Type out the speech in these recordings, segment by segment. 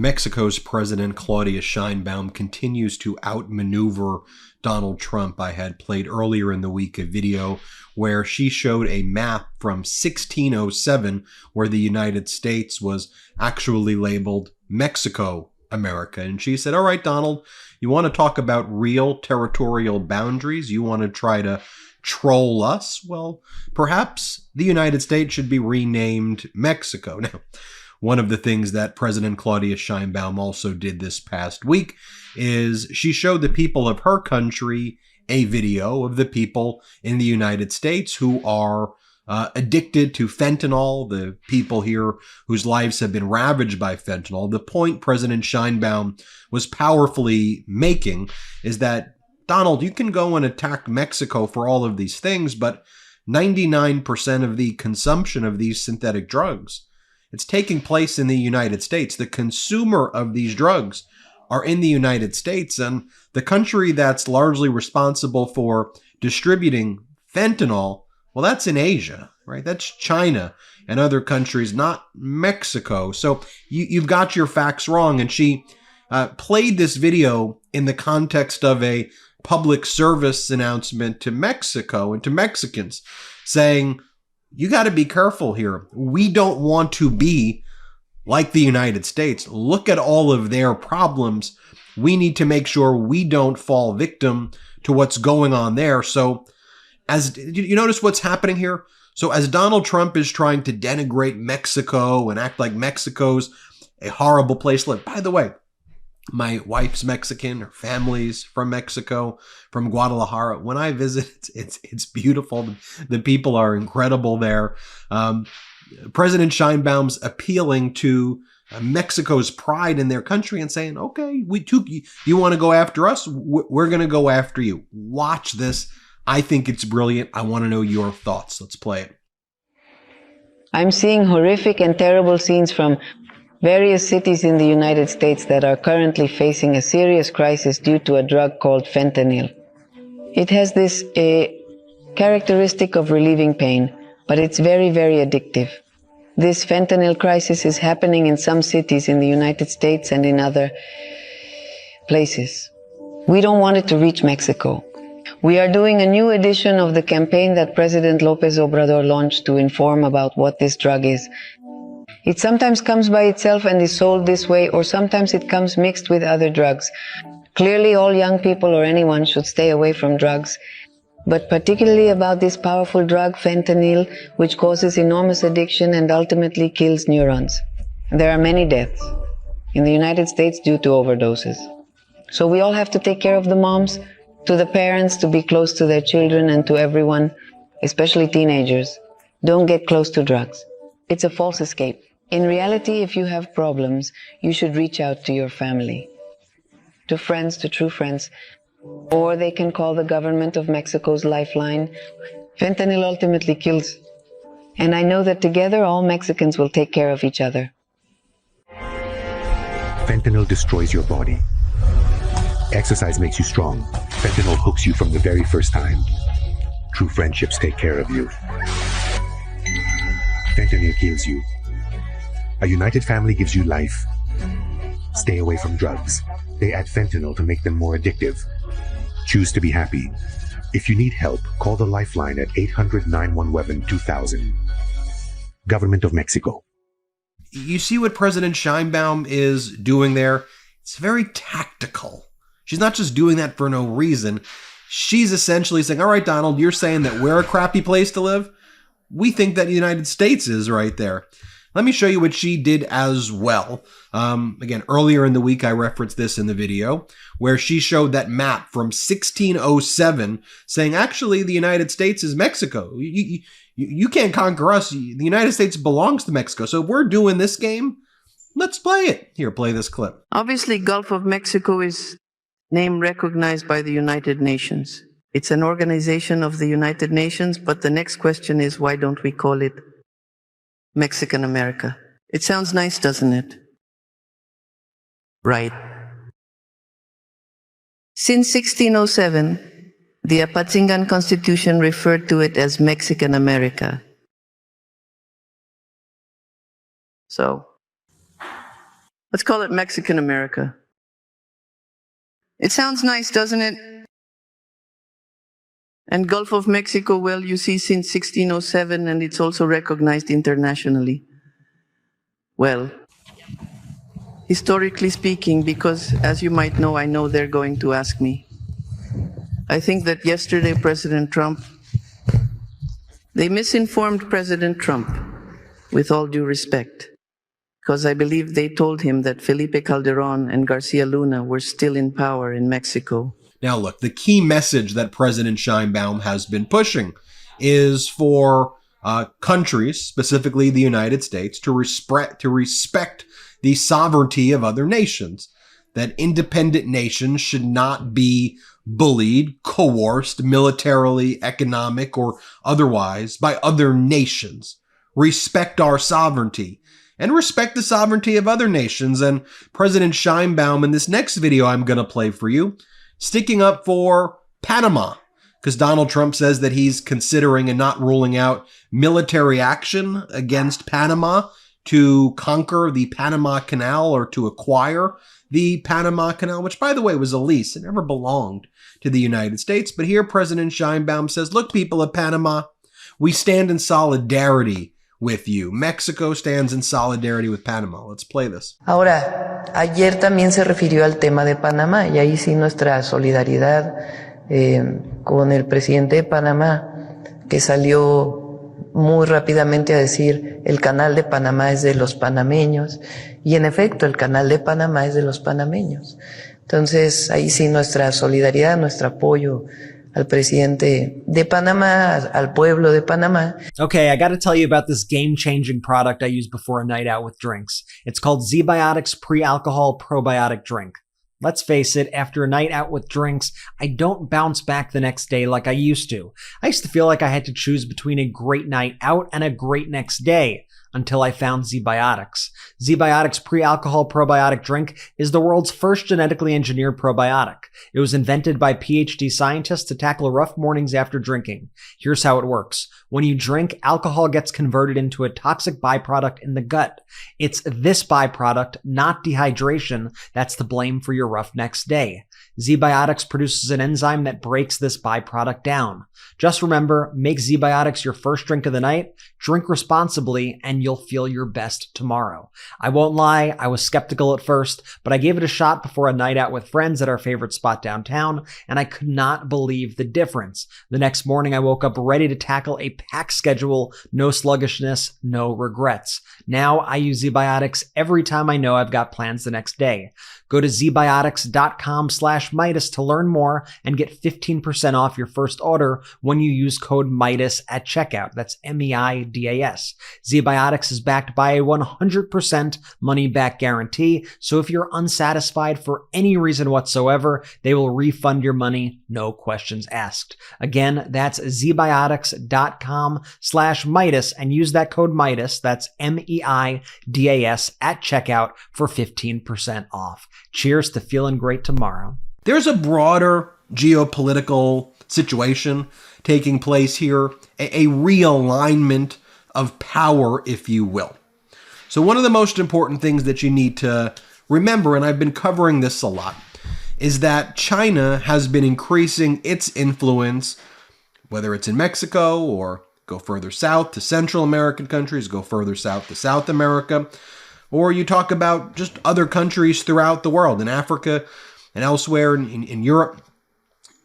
Mexico's President Claudia Sheinbaum continues to outmaneuver Donald Trump. I had played earlier in the week a video where she showed a map from 1607 where the United States was actually labeled Mexico America. And she said, all right, Donald, you want to talk about real territorial boundaries? You want to try to troll us? Well, perhaps the United States should be renamed Mexico. Now, one of the things that President Claudia Sheinbaum also did this past week is she showed the people of her country a video of the people in the United States who are addicted to fentanyl, the people here whose lives have been ravaged by fentanyl. The point President Sheinbaum was powerfully making is that, Donald, you can go and attack Mexico for all of these things, but 99% of the consumption of these synthetic drugs, it's taking place in the United States. The consumer of these drugs are in the United States, and the country that's largely responsible for distributing fentanyl, well, that's in Asia, right? That's China and other countries, not Mexico. So you've got your facts wrong. And she played this video in the context of a public service announcement to Mexico and to Mexicans, saying, you got to be careful here. We don't want to be like the United States. Look at all of their problems. We need to make sure we don't fall victim to what's going on there. So as you notice what's happening here? So as Donald Trump is trying to denigrate Mexico and act like Mexico's a horrible place to live. By the way, my wife's Mexican, her family's from Mexico, from Guadalajara. When I visit, it's beautiful. The people are incredible there. President Sheinbaum's appealing to Mexico's pride in their country and saying, okay, you want to go after us? We're going to go after you. Watch this. I think it's brilliant. I want to know your thoughts. Let's play it. I'm seeing horrific and terrible scenes from various cities in the United States that are currently facing a serious crisis due to a drug called fentanyl. It has this characteristic of relieving pain, but it's very, very addictive. This fentanyl crisis is happening in some cities in the United States and in other places. We don't want it to reach Mexico. We are doing a new edition of the campaign that President López Obrador launched to inform about what this drug is. It sometimes comes by itself and is sold this way, or sometimes it comes mixed with other drugs. Clearly, all young people or anyone should stay away from drugs, but particularly about this powerful drug, fentanyl, which causes enormous addiction and ultimately kills neurons. There are many deaths in the United States due to overdoses. So we all have to take care of the moms, to the parents, to be close to their children, and to everyone, especially teenagers. Don't get close to drugs. It's a false escape. In reality, if you have problems, you should reach out to your family, to friends, to true friends, or they can call the government of Mexico's lifeline. Fentanyl ultimately kills. And I know that together all Mexicans will take care of each other. Fentanyl destroys your body. Exercise makes you strong. Fentanyl hooks you from the very first time. True friendships take care of you. Fentanyl kills you. A united family gives you life. Stay away from drugs. They add fentanyl to make them more addictive. Choose to be happy. If you need help, call the Lifeline at 800-911-2000. Government of Mexico. You see what President Sheinbaum is doing there? It's very tactical. She's not just doing that for no reason. She's essentially saying, all right, Donald, you're saying that we're a crappy place to live? We think that the United States is right there. Let me show you what she did as well. Again, earlier in the week, I referenced this in the video where she showed that map from 1607 saying, actually, the United States is Mexico. You can't conquer us. The United States belongs to Mexico. So if we're doing this game, let's play it. Here, play this clip. Obviously, Gulf of Mexico is name recognized by the United Nations. It's an organization of the United Nations, but the next question is, why don't we call it Mexican America? It sounds nice, doesn't it? Right. Since 1607, the Apatzingan Constitution referred to it as Mexican America. So, Let's call it Mexican America. It sounds nice, doesn't it? And Gulf of Mexico, well, you see, since 1607, and it's also recognized internationally. Well, historically speaking, because as you might know, I know they're going to ask me. I think that yesterday, President Trump, they misinformed President Trump, with all due respect, because I believe they told him that Felipe Calderon and Garcia Luna were still in power in Mexico. Now, look, the key message that President Sheinbaum has been pushing is for countries, specifically the United States, to respect the sovereignty of other nations, that independent nations should not be bullied, coerced, militarily, economic, or otherwise by other nations. Respect our sovereignty and respect the sovereignty of other nations. And President Sheinbaum, in this next video I'm going to play for you, sticking up for Panama, because Donald Trump says that he's considering and not ruling out military action against Panama to conquer the Panama Canal or to acquire the Panama Canal, which, by the way, was a lease. It never belonged to the United States. But here President Sheinbaum says, look, people of Panama, we stand in solidarity with you. Mexico stands in solidarity with Panama. Let's play this. Ahora, ayer también se refirió al tema de Panamá y ahí sí nuestra solidaridad con el presidente de Panamá, que salió muy rápidamente a decir el canal de Panamá es de los panameños, y en efecto el canal de Panamá es de los panameños. Entonces ahí sí nuestra solidaridad, nuestro apoyo al presidente de Panamá, al pueblo de Panamá. Okay, I gotta tell you about this game-changing product I use before a night out with drinks. It's called ZBiotics Pre-Alcohol Probiotic Drink. Let's face it, after a night out with drinks, I don't bounce back the next day like I used to. I used to feel like I had to choose between a great night out and a great next day, until I found ZBiotics. ZBiotics Pre-Alcohol Probiotic Drink is the world's first genetically engineered probiotic. It was invented by PhD scientists to tackle rough mornings after drinking. Here's how it works. When you drink, alcohol gets converted into a toxic byproduct in the gut. It's this byproduct, not dehydration, that's to blame for your rough next day. ZBiotics produces an enzyme that breaks this byproduct down. Just remember, make ZBiotics your first drink of the night, drink responsibly, and you'll feel your best tomorrow. I won't lie, I was skeptical at first, but I gave it a shot before a night out with friends at our favorite spot downtown, and I could not believe the difference. The next morning, I woke up ready to tackle a packed schedule, no sluggishness, no regrets. Now I use ZBiotics every time I know I've got plans the next day. Go to zbiotics.com/Meidas to learn more and get 15% off your first order when you use code Meidas at checkout. That's MEIDAS. ZBiotics is backed by a 100% money-back guarantee, so if you're unsatisfied for any reason whatsoever, they will refund your money, no questions asked. Again, that's zbiotics.com/Meidas and use that code Meidas, that's MEIDAS, at checkout for 15% off. Cheers to feeling great tomorrow. There's a broader geopolitical situation taking place here, a realignment of power, if you will. So one of the most important things that you need to remember, and I've been covering this a lot, is that China has been increasing its influence, whether it's in Mexico or go further south to Central American countries, go further south to South America, or you talk about just other countries throughout the world, in Africa and elsewhere in Europe.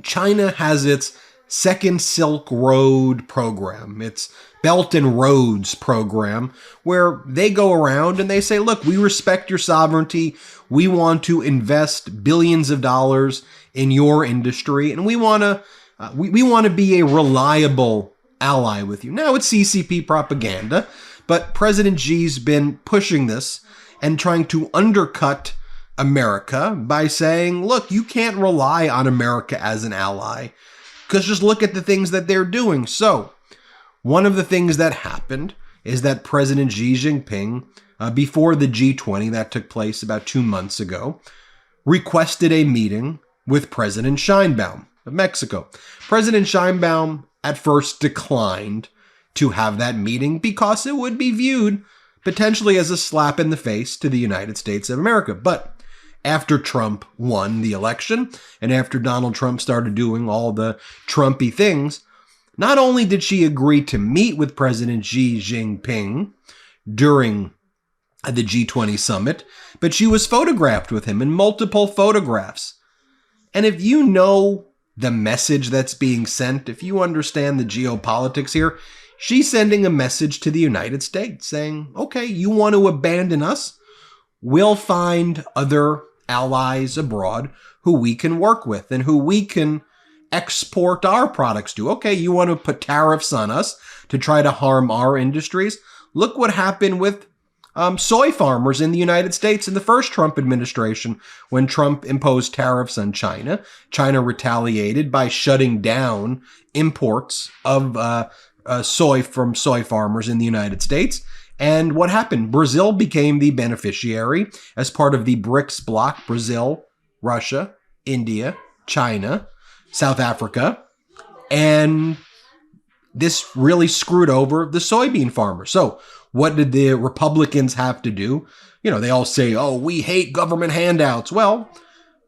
China has its Second Silk Road program, its Belt and Roads program, where they go around and they say, look, we respect your sovereignty. We want to invest billions of dollars in your industry, and we want to be a reliable ally with you. Now, it's CCP propaganda, but President Xi's been pushing this and trying to undercut America by saying, look, you can't rely on America as an ally, because just look at the things that they're doing. So one of the things that happened is that President Xi Jinping, before the G20 that took place about 2 months ago, requested a meeting with President Sheinbaum of Mexico. President Sheinbaum at first declined to have that meeting because it would be viewed potentially as a slap in the face to the United States of America. But after Trump won the election, and after Donald Trump started doing all the Trumpy things, not only did she agree to meet with President Xi Jinping during the G20 summit, but she was photographed with him in multiple photographs. And if you know the message that's being sent, if you understand the geopolitics here, she's sending a message to the United States saying, okay, you want to abandon us? We'll find other allies abroad who we can work with and who we can export our products to. Okay, you want to put tariffs on us to try to harm our industries? Look what happened with soy farmers in the United States in the first Trump administration when Trump imposed tariffs on China. China retaliated by shutting down imports of soy from soy farmers in the United States. And what happened? Brazil became the beneficiary as part of the BRICS bloc. Brazil, Russia, India, China, South Africa. And this really screwed over the soybean farmers. So what did the Republicans have to do? You know, they all say, oh, we hate government handouts. Well,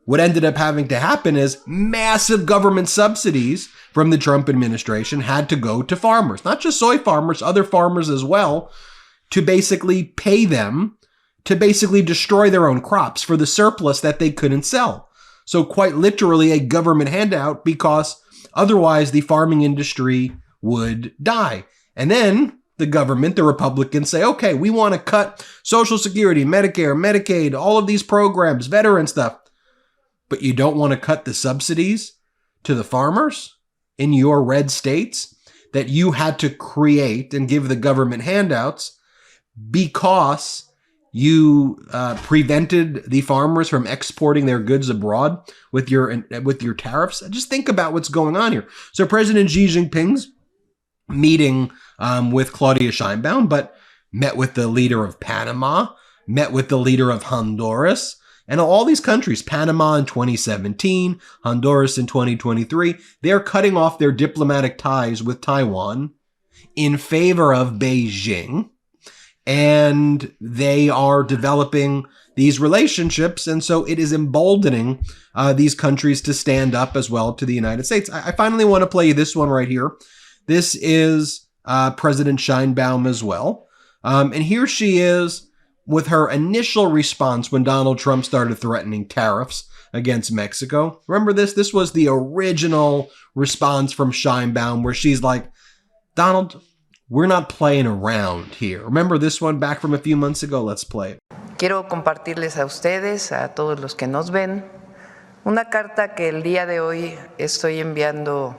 what ended up having to happen is massive government subsidies from the Trump administration had to go to farmers, not just soy farmers, other farmers as well, to basically pay them to basically destroy their own crops for the surplus that they couldn't sell. So quite literally a government handout, because otherwise the farming industry would die. And then the government, the Republicans, say, okay, we want to cut Social Security, Medicare, Medicaid, all of these programs, veteran stuff. But you don't want to cut the subsidies to the farmers in your red states that you had to create and give the government handouts because you prevented the farmers from exporting their goods abroad with your tariffs. Just think about what's going on here. So President Xi Jinping's meeting with Claudia Sheinbaum, but met with the leader of Panama, met with the leader of Honduras, and all these countries, Panama in 2017, Honduras in 2023, they're cutting off their diplomatic ties with Taiwan in favor of Beijing, and they are developing these relationships, and so it is emboldening these countries to stand up as well to the United States. I finally want to play you this one right here. This is President Sheinbaum as well. And here she is with her initial response when Donald Trump started threatening tariffs against Mexico. Remember this? This was the original response from Sheinbaum where she's like, Donald, we're not playing around here. Remember this one back from a few months ago? Let's play it. Quiero compartirles a ustedes, a todos los que nos ven, una carta que el día de hoy estoy enviando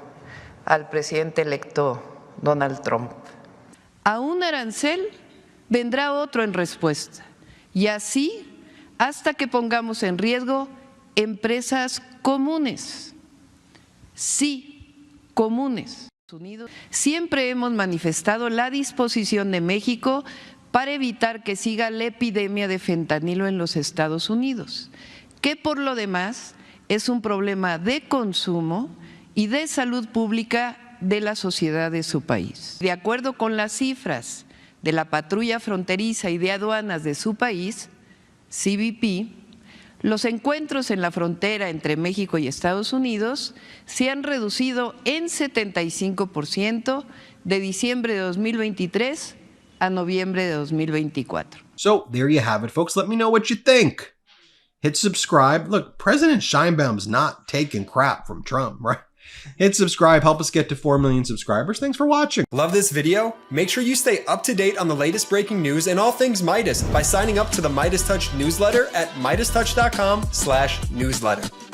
al presidente electo Donald Trump. A un arancel vendrá otro en respuesta, y así hasta que pongamos en riesgo empresas comunes. Sí, comunes. Siempre hemos manifestado la disposición de México para evitar que siga la epidemia de fentanilo en los Estados Unidos, que por lo demás es un problema de consumo y de salud pública de la sociedad de su país. De acuerdo con las cifras de la patrulla fronteriza y de aduanas de su país, CBP, los encuentros en la frontera entre México y Estados Unidos se han reducido en 75% de diciembre de 2023 a noviembre de 2024. So there you have it, folks. Let me know what you think. Hit subscribe. Look, President Sheinbaum's not taking crap from Trump, right? Hit subscribe. Help us get to 4 million subscribers. Thanks for watching. Love this video? Make sure you stay up to date on the latest breaking news and all things Midas by signing up to the MeidasTouch newsletter at MeidasTouch.com/newsletter.